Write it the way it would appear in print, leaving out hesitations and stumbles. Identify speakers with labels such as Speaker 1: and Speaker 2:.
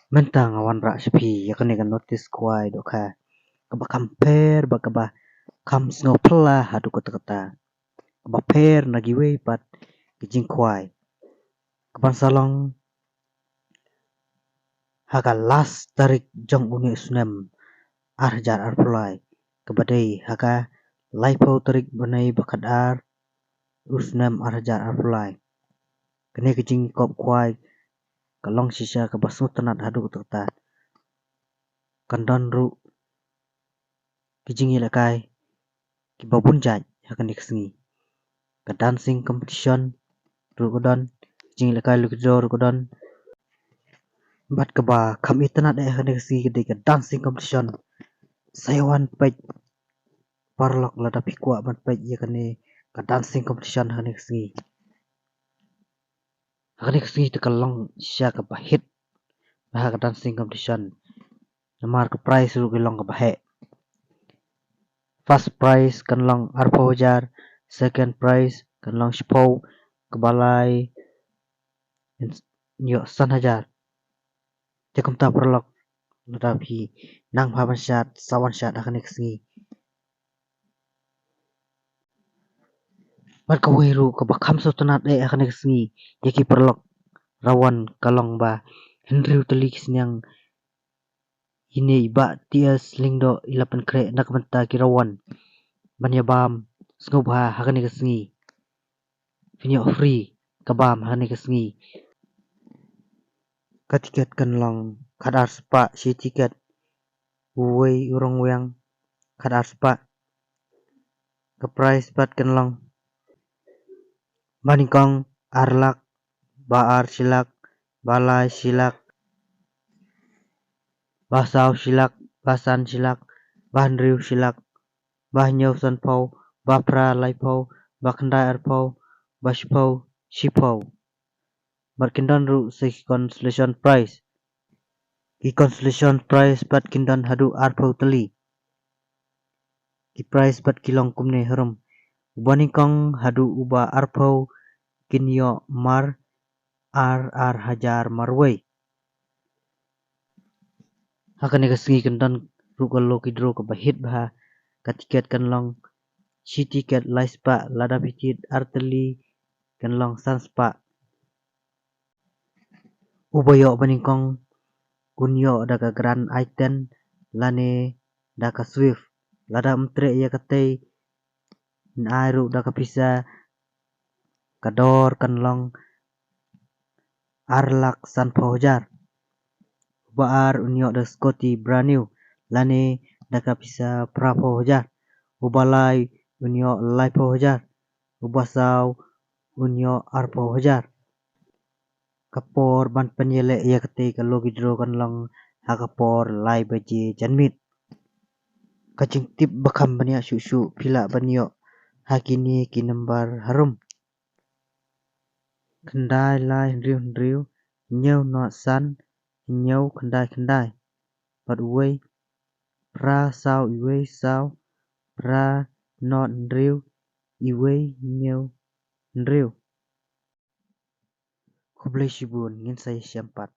Speaker 1: Mentang awan rak sepi ya kan ikan notice kuai dok ha. Kaba kamper ba kaba kam snow pela hadu kota kota. Kaba per nagi wei pat kijing kuai. Kaban salong haka las tarik jong uni sunem arjar arpulai. Kabadai haka laipo tarik banai bakat ar usnem arjar arpulai. Kene kijing kop kuai kalong sisa kabasu tenat hadu kota kota. Kandon ru kijing ilakai kibabun jaj hakan iksengi. Ka dancing competition rukodon kijing ilakai lukido rukodon. Bat kaba kam itanat hakan iksengi ketika dancing competition. Sayawan pej parlok lada pikwa ban pej ya kane ka dancing competition hakan iksengi. Hakan iksengi tekalong sya ka bahit bah ka dancing competition. Namar ka prize ru kelong ka bahe. First prize kan long arpo jar, second prize kan long shpo kebalai yo san hajar. Tekum ta perlok nadapi nang papan syat sawan syat akan iksengi. Bat kawiru kabakam sotanat akan iksengi yaki perlok rawan kalong ba Henry telik senyang ini ba tias lingdo ilapan kre nak menta kirawan banyabam sngubha hakan iksengi. Vinyo free kabam hakan iksengi. Katiket kan long kadar spa si tiket uwei urong weng kadar spa ke price bat kan long baningkong arlak baar silak balai silak basau silak basan silak bandriu silak bahnyau sanpau bapra laipau bakandai arpau bashpau shipau. Barkindan ru si consolation prize. Ki consolation prize bat kindan hadu arpau teli. Ki prize bat kilong kumne harum. Ubanikong hadu uba arpau kinyo mar ar hajar marway. Hakan iksengi kindan ru kalo kidro ke bahit bah katiket kan long si tiket laispa lada pitit arteli kan long sanspa. Ubayo baningkong kunyo daga grand item lane daka swift lada mtre ya katei nairu daka pisa kador kan long arlak san pojar baar unyo da scotty braniu lane daka pisa prapo hojar ubalai unyo laipo hojar ubasau unyo arpo hojar. Kapor ban penyele ya kete kalau gidro kan long hakapor lai baje janmit. Kacing tip bakam banya susu pila banyo hakini kinambar harum. Kendai lai hendriu nyau no san nyau kendai but uwei pra sau iwei sau pra not hendriu iwei nyau hendriu. Kublai shibun ngin saya siampat.